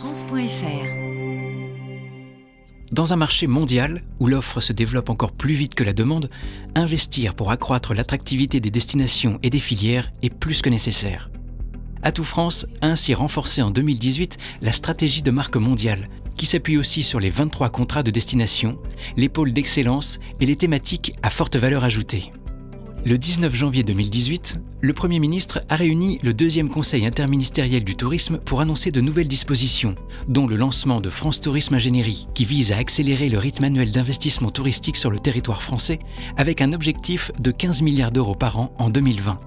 France.fr. Dans un marché mondial où l'offre se développe encore plus vite que la demande, investir pour accroître l'attractivité des destinations et des filières est plus que nécessaire. Atout France a ainsi renforcé en 2018 la stratégie de marque mondiale, qui s'appuie aussi sur les 23 contrats de destination, les pôles d'excellence et les thématiques à forte valeur ajoutée. Le 19 janvier 2018, le Premier ministre a réuni le deuxième Conseil interministériel du tourisme pour annoncer de nouvelles dispositions, dont le lancement de France Tourisme Ingénierie, qui vise à accélérer le rythme annuel d'investissement touristique sur le territoire français, avec un objectif de 15 milliards d'euros par an en 2020.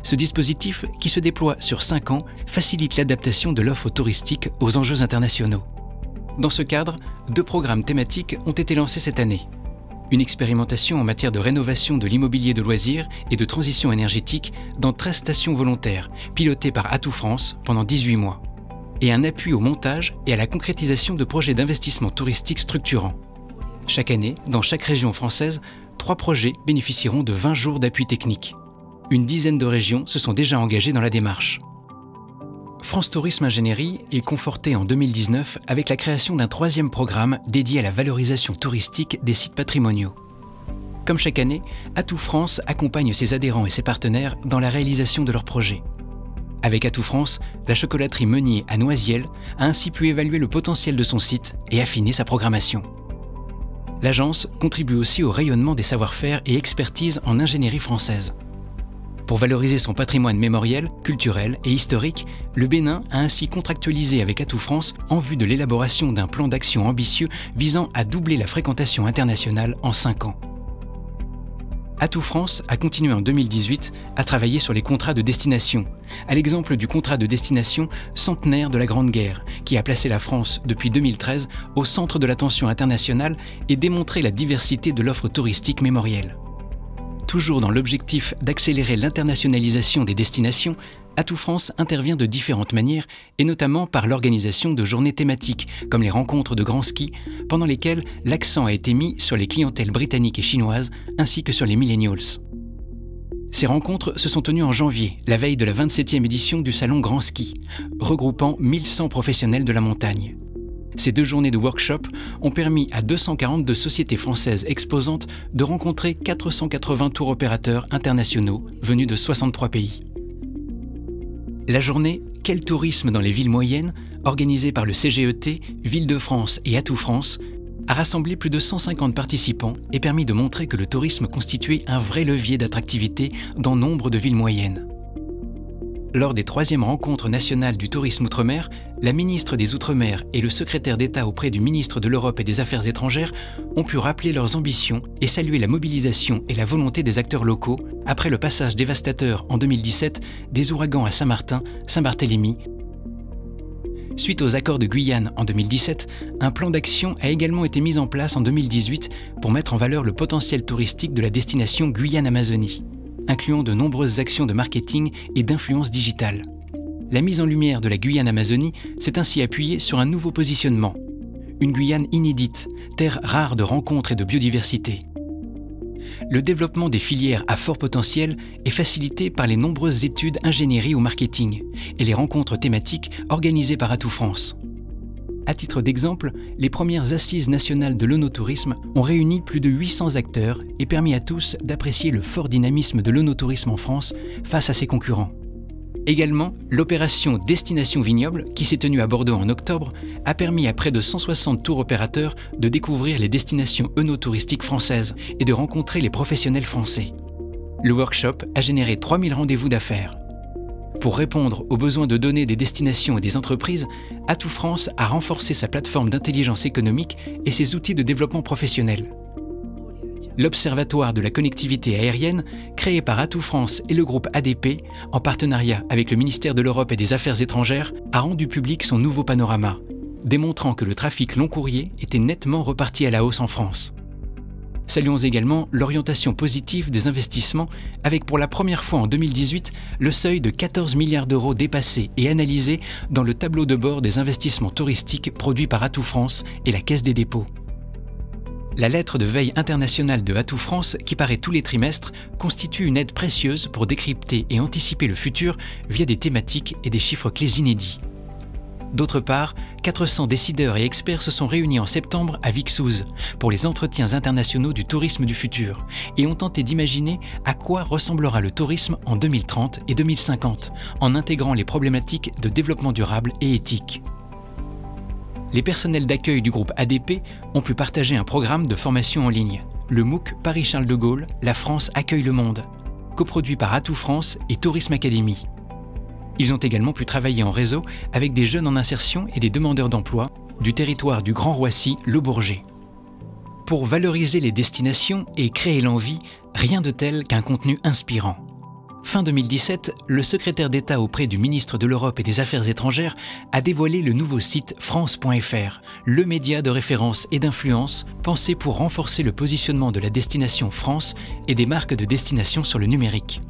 Ce dispositif, qui se déploie sur 5 ans, facilite l'adaptation de l'offre touristique aux enjeux internationaux. Dans ce cadre, 2 programmes thématiques ont été lancés cette année. Une expérimentation en matière de rénovation de l'immobilier de loisirs et de transition énergétique dans 13 stations volontaires, pilotées par Atout France pendant 18 mois. Et un appui au montage et à la concrétisation de projets d'investissement touristique structurants. Chaque année, dans chaque région française, 3 projets bénéficieront de 20 jours d'appui technique. Une dizaine de régions se sont déjà engagées dans la démarche. France Tourisme Ingénierie est confortée en 2019 avec la création d'un 3e programme dédié à la valorisation touristique des sites patrimoniaux. Comme chaque année, Atout France accompagne ses adhérents et ses partenaires dans la réalisation de leurs projets. Avec Atout France, la chocolaterie Meunier à Noisiel a ainsi pu évaluer le potentiel de son site et affiner sa programmation. L'agence contribue aussi au rayonnement des savoir-faire et expertises en ingénierie française. Pour valoriser son patrimoine mémoriel, culturel et historique, le Bénin a ainsi contractualisé avec Atout France en vue de l'élaboration d'un plan d'action ambitieux visant à doubler la fréquentation internationale en 5 ans. Atout France a continué en 2018 à travailler sur les contrats de destination, à l'exemple du contrat de destination centenaire de la Grande Guerre, qui a placé la France depuis 2013 au centre de l'attention internationale et démontré la diversité de l'offre touristique mémorielle. Toujours dans l'objectif d'accélérer l'internationalisation des destinations, Atout France intervient de différentes manières et notamment par l'organisation de journées thématiques comme les rencontres de grand ski pendant lesquelles l'accent a été mis sur les clientèles britanniques et chinoises ainsi que sur les millennials. Ces rencontres se sont tenues en janvier, la veille de la 27e édition du salon Grand Ski, regroupant 1100 professionnels de la montagne. Ces 2 journées de workshop ont permis à 242 sociétés françaises exposantes de rencontrer 480 tours opérateurs internationaux venus de 63 pays. La journée « Quel tourisme dans les villes moyennes ?» organisée par le CGET, Ville-de-France et Atout France, a rassemblé plus de 150 participants et permis de montrer que le tourisme constituait un vrai levier d'attractivité dans nombre de villes moyennes. Lors des 3e rencontres nationales du tourisme outre-mer, la ministre des Outre-mer et le secrétaire d'État auprès du ministre de l'Europe et des Affaires étrangères ont pu rappeler leurs ambitions et saluer la mobilisation et la volonté des acteurs locaux après le passage dévastateur en 2017 des ouragans à Saint-Martin, Saint-Barthélemy. Suite aux accords de Guyane en 2017, un plan d'action a également été mis en place en 2018 pour mettre en valeur le potentiel touristique de la destination Guyane-Amazonie, incluant de nombreuses actions de marketing et d'influence digitale. La mise en lumière de la Guyane-Amazonie s'est ainsi appuyée sur un nouveau positionnement. Une Guyane inédite, terre rare de rencontres et de biodiversité. Le développement des filières à fort potentiel est facilité par les nombreuses études ingénierie ou marketing et les rencontres thématiques organisées par Atout France. À titre d'exemple, les premières assises nationales de l'œnotourisme ont réuni plus de 800 acteurs et permis à tous d'apprécier le fort dynamisme de l'œnotourisme en France face à ses concurrents. Également, l'opération Destination Vignoble, qui s'est tenue à Bordeaux en octobre, a permis à près de 160 tours opérateurs de découvrir les destinations œnotouristiques françaises et de rencontrer les professionnels français. Le workshop a généré 3000 rendez-vous d'affaires. Pour répondre aux besoins de données des destinations et des entreprises, Atout France a renforcé sa plateforme d'intelligence économique et ses outils de développement professionnel. L'Observatoire de la connectivité aérienne, créé par Atout France et le groupe ADP, en partenariat avec le ministère de l'Europe et des Affaires étrangères, a rendu public son nouveau panorama, démontrant que le trafic long courrier était nettement reparti à la hausse en France. Saluons également l'orientation positive des investissements avec pour la première fois en 2018 le seuil de 14 milliards d'euros dépassé et analysé dans le tableau de bord des investissements touristiques produit par Atout France et la Caisse des dépôts. La lettre de veille internationale de Atout France, qui paraît tous les trimestres, constitue une aide précieuse pour décrypter et anticiper le futur via des thématiques et des chiffres clés inédits. D'autre part, 400 décideurs et experts se sont réunis en septembre à Vixouz pour les entretiens internationaux du tourisme du futur et ont tenté d'imaginer à quoi ressemblera le tourisme en 2030 et 2050 en intégrant les problématiques de développement durable et éthique. Les personnels d'accueil du groupe ADP ont pu partager un programme de formation en ligne, le MOOC Paris-Charles de Gaulle, la France accueille le monde, coproduit par Atout France et Tourisme Academy. Ils ont également pu travailler en réseau avec des jeunes en insertion et des demandeurs d'emploi du territoire du Grand Roissy, Le Bourget. Pour valoriser les destinations et créer l'envie, rien de tel qu'un contenu inspirant. Fin 2017, le secrétaire d'État auprès du ministre de l'Europe et des Affaires étrangères a dévoilé le nouveau site France.fr, le média de référence et d'influence pensé pour renforcer le positionnement de la destination France et des marques de destination sur le numérique.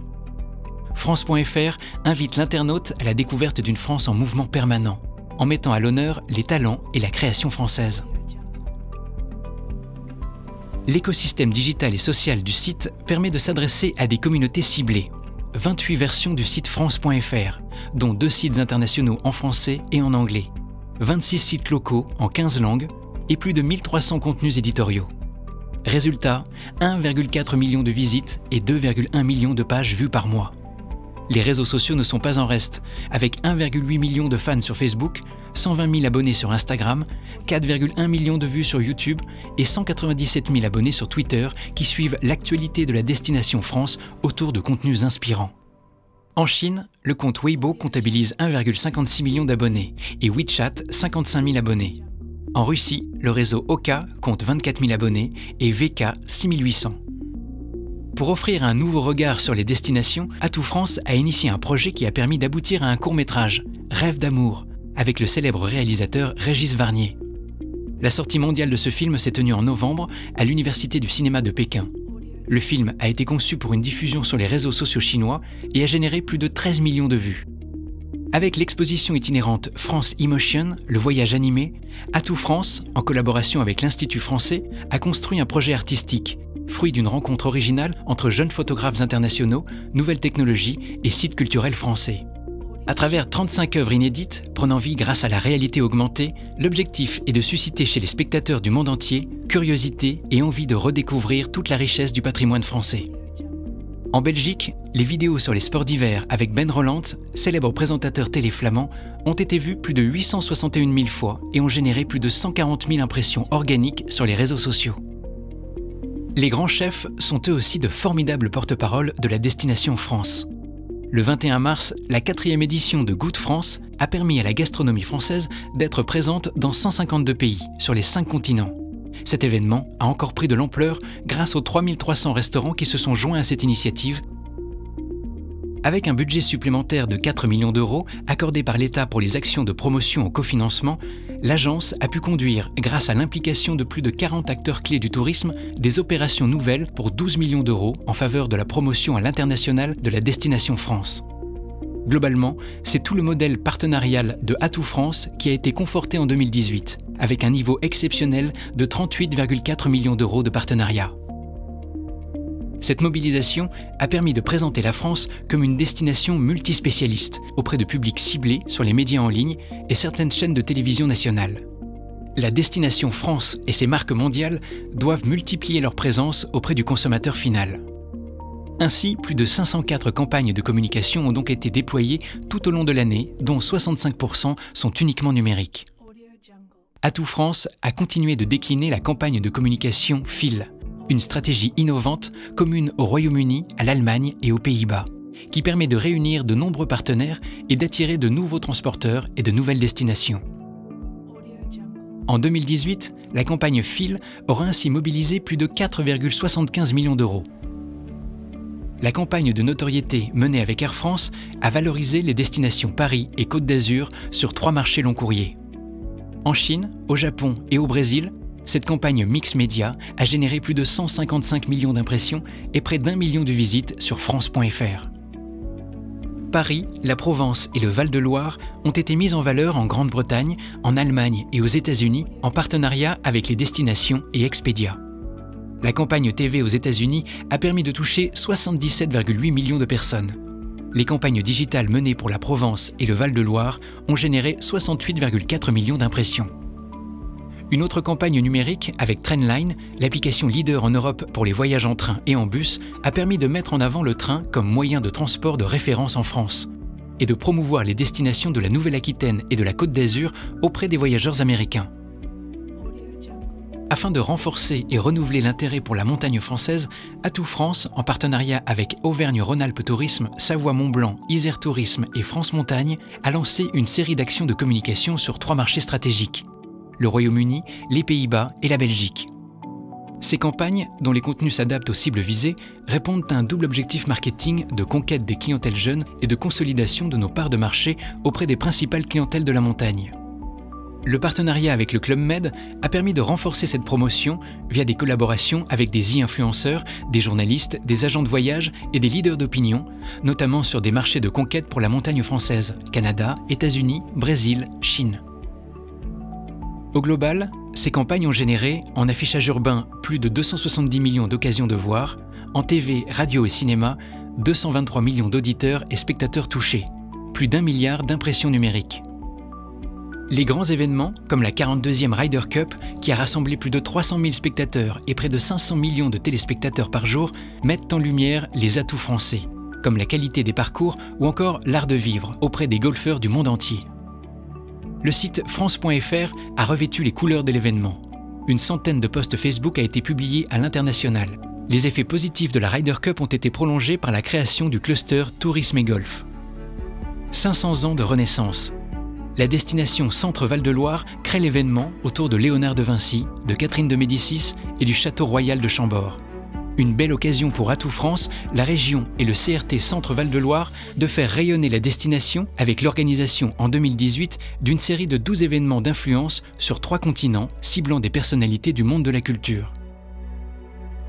France.fr invite l'internaute à la découverte d'une France en mouvement permanent, en mettant à l'honneur les talents et la création française. L'écosystème digital et social du site permet de s'adresser à des communautés ciblées. 28 versions du site France.fr, dont 2 sites internationaux en français et en anglais, 26 sites locaux en 15 langues et plus de 1300 contenus éditoriaux. Résultat, 1,4 million de visites et 2,1 millions de pages vues par mois. Les réseaux sociaux ne sont pas en reste, avec 1,8 million de fans sur Facebook, 120 000 abonnés sur Instagram, 4,1 millions de vues sur YouTube et 197 000 abonnés sur Twitter qui suivent l'actualité de la destination France autour de contenus inspirants. En Chine, le compte Weibo comptabilise 1,56 million d'abonnés et WeChat 55 000 abonnés. En Russie, le réseau Oka compte 24 000 abonnés et VK 6 800. Pour offrir un nouveau regard sur les destinations, Atout France a initié un projet qui a permis d'aboutir à un court-métrage, Rêve d'amour, avec le célèbre réalisateur Régis Varnier. La sortie mondiale de ce film s'est tenue en novembre à l'Université du cinéma de Pékin. Le film a été conçu pour une diffusion sur les réseaux sociaux chinois et a généré plus de 13 millions de vues. Avec l'exposition itinérante France Emotion, le voyage animé, Atout France, en collaboration avec l'Institut français, a construit un projet artistique, fruit d'une rencontre originale entre jeunes photographes internationaux, nouvelles technologies et sites culturels français. À travers 35 œuvres inédites, prenant vie grâce à la réalité augmentée, l'objectif est de susciter chez les spectateurs du monde entier curiosité et envie de redécouvrir toute la richesse du patrimoine français. En Belgique, les vidéos sur les sports d'hiver avec Ben Rolland, célèbre présentateur télé flamand, ont été vues plus de 861 000 fois et ont généré plus de 140 000 impressions organiques sur les réseaux sociaux. Les grands chefs sont eux aussi de formidables porte-parole de la destination France. Le 21 mars, la 4e édition de Good France a permis à la gastronomie française d'être présente dans 152 pays sur les 5 continents. Cet événement a encore pris de l'ampleur grâce aux 3300 restaurants qui se sont joints à cette initiative. Avec un budget supplémentaire de 4 millions d'euros accordé par l'État pour les actions de promotion en cofinancement, l'agence a pu conduire, grâce à l'implication de plus de 40 acteurs clés du tourisme, des opérations nouvelles pour 12 millions d'euros en faveur de la promotion à l'international de la destination France. Globalement, c'est tout le modèle partenarial de Atout France qui a été conforté en 2018, avec un niveau exceptionnel de 38,4 millions d'euros de partenariat. Cette mobilisation a permis de présenter la France comme une destination multispécialiste auprès de publics ciblés sur les médias en ligne et certaines chaînes de télévision nationales. La destination France et ses marques mondiales doivent multiplier leur présence auprès du consommateur final. Ainsi, plus de 504 campagnes de communication ont donc été déployées tout au long de l'année, dont 65% sont uniquement numériques. Atout France a continué de décliner la campagne de communication Fil, une stratégie innovante commune au Royaume-Uni, à l'Allemagne et aux Pays-Bas, qui permet de réunir de nombreux partenaires et d'attirer de nouveaux transporteurs et de nouvelles destinations. En 2018, la campagne Fil aura ainsi mobilisé plus de 4,75 millions d'euros. La campagne de notoriété menée avec Air France a valorisé les destinations Paris et Côte d'Azur sur 3 marchés long courrier. En Chine, au Japon et au Brésil, cette campagne Mix Média a généré plus de 155 millions d'impressions et près d'1 million de visites sur France.fr. Paris, la Provence et le Val-de-Loire ont été mis en valeur en Grande-Bretagne, en Allemagne et aux États-Unis en partenariat avec les destinations et Expedia. La campagne TV aux États-Unis a permis de toucher 77,8 millions de personnes. Les campagnes digitales menées pour la Provence et le Val-de-Loire ont généré 68,4 millions d'impressions. Une autre campagne numérique avec Trendline, l'application leader en Europe pour les voyages en train et en bus, a permis de mettre en avant le train comme moyen de transport de référence en France et de promouvoir les destinations de la Nouvelle-Aquitaine et de la Côte d'Azur auprès des voyageurs américains. Afin de renforcer et renouveler l'intérêt pour la montagne française, Atout France, en partenariat avec Auvergne-Rhône-Alpes Tourisme, Savoie-Mont-Blanc, Isère Tourisme et France Montagne, a lancé une série d'actions de communication sur 3 marchés stratégiques: le Royaume-Uni, les Pays-Bas et la Belgique. Ces campagnes, dont les contenus s'adaptent aux cibles visées, répondent à un double objectif marketing de conquête des clientèles jeunes et de consolidation de nos parts de marché auprès des principales clientèles de la montagne. Le partenariat avec le Club Med a permis de renforcer cette promotion via des collaborations avec des e-influenceurs, des journalistes, des agents de voyage et des leaders d'opinion, notamment sur des marchés de conquête pour la montagne française, Canada, États-Unis, Brésil, Chine. Au global, ces campagnes ont généré, en affichage urbain, plus de 270 millions d'occasions de voir, en TV, radio et cinéma, 223 millions d'auditeurs et spectateurs touchés, plus d'1 milliard d'impressions numériques. Les grands événements, comme la 42e Ryder Cup, qui a rassemblé plus de 300 000 spectateurs et près de 500 millions de téléspectateurs par jour, mettent en lumière les atouts français, comme la qualité des parcours ou encore l'art de vivre auprès des golfeurs du monde entier. Le site France.fr a revêtu les couleurs de l'événement. Une centaine de posts Facebook a été publié à l'international. Les effets positifs de la Ryder Cup ont été prolongés par la création du cluster Tourisme et Golf. 500 ans de renaissance. La destination Centre-Val-de-Loire crée l'événement autour de Léonard de Vinci, de Catherine de Médicis et du Château Royal de Chambord. Une belle occasion pour Atout France, la région et le CRT Centre-Val-de-Loire de faire rayonner la destination avec l'organisation en 2018 d'une série de 12 événements d'influence sur 3 continents ciblant des personnalités du monde de la culture.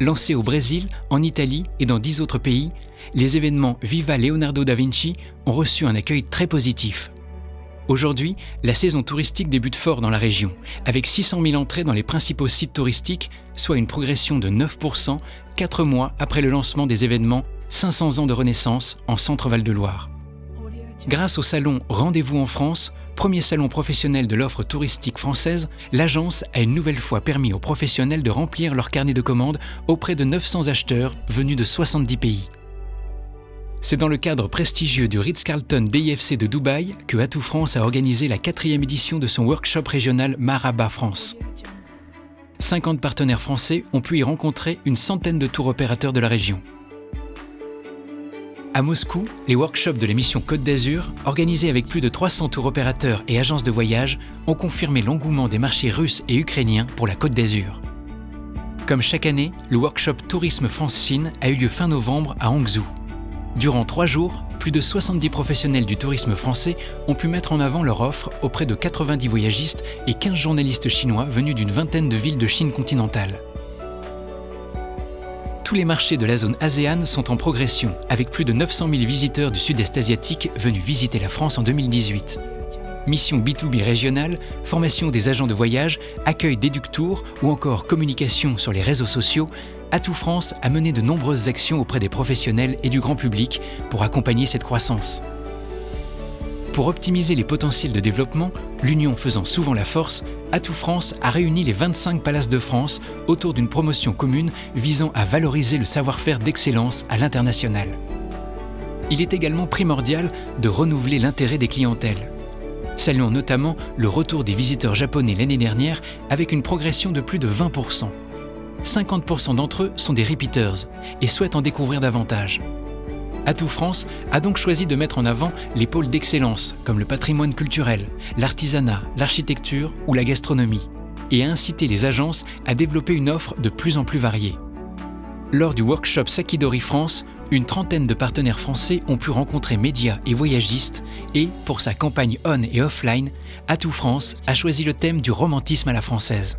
Lancés au Brésil, en Italie et dans 10 autres pays, les événements Viva Leonardo da Vinci ont reçu un accueil très positif. Aujourd'hui, la saison touristique débute fort dans la région, avec 600 000 entrées dans les principaux sites touristiques, soit une progression de 9%, 4 mois après le lancement des événements 500 ans de Renaissance en Centre-Val-de-Loire. Grâce au salon Rendez-vous en France, premier salon professionnel de l'offre touristique française, l'agence a une nouvelle fois permis aux professionnels de remplir leur carnet de commandes auprès de 900 acheteurs venus de 70 pays. C'est dans le cadre prestigieux du Ritz-Carlton DIFC de Dubaï que Atout France a organisé la 4e édition de son workshop régional Maraba France. 50 partenaires français ont pu y rencontrer une centaine de tours opérateurs de la région. À Moscou, les workshops de l'émission Côte d'Azur, organisés avec plus de 300 tours opérateurs et agences de voyage, ont confirmé l'engouement des marchés russes et ukrainiens pour la Côte d'Azur. Comme chaque année, le workshop Tourisme France-Chine a eu lieu fin novembre à Hangzhou. Durant 3 jours, plus de 70 professionnels du tourisme français ont pu mettre en avant leur offre auprès de 90 voyagistes et 15 journalistes chinois venus d'une vingtaine de villes de Chine continentale. Tous les marchés de la zone ASEAN sont en progression, avec plus de 900 000 visiteurs du sud-est asiatique venus visiter la France en 2018. Mission B2B régionale, formation des agents de voyage, accueil d'Eductour ou encore communication sur les réseaux sociaux, Atout France a mené de nombreuses actions auprès des professionnels et du grand public pour accompagner cette croissance. Pour optimiser les potentiels de développement, l'union faisant souvent la force, Atout France a réuni les 25 palaces de France autour d'une promotion commune visant à valoriser le savoir-faire d'excellence à l'international. Il est également primordial de renouveler l'intérêt des clientèles. Saluons notamment le retour des visiteurs japonais l'année dernière avec une progression de plus de 20%. 50% d'entre eux sont des repeaters et souhaitent en découvrir davantage. Atout France a donc choisi de mettre en avant les pôles d'excellence comme le patrimoine culturel, l'artisanat, l'architecture ou la gastronomie et a incité les agences à développer une offre de plus en plus variée. Lors du workshop Sakidori France, une trentaine de partenaires français ont pu rencontrer médias et voyagistes et, pour sa campagne on et offline, Atout France a choisi le thème du romantisme à la française.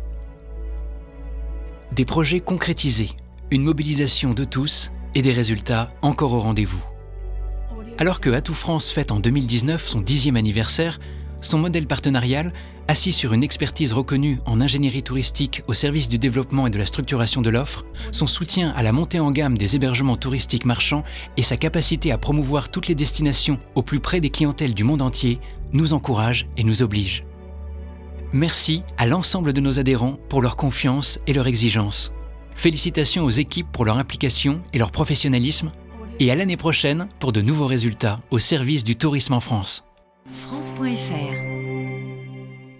Des projets concrétisés, une mobilisation de tous et des résultats encore au rendez-vous. Alors que Atout France fête en 2019 son 10e anniversaire, son modèle partenarial, assis sur une expertise reconnue en ingénierie touristique au service du développement et de la structuration de l'offre, son soutien à la montée en gamme des hébergements touristiques marchands et sa capacité à promouvoir toutes les destinations au plus près des clientèles du monde entier nous encouragent et nous obligent. Merci à l'ensemble de nos adhérents pour leur confiance et leur exigence. Félicitations aux équipes pour leur implication et leur professionnalisme, et à l'année prochaine pour de nouveaux résultats au service du tourisme en France. France.fr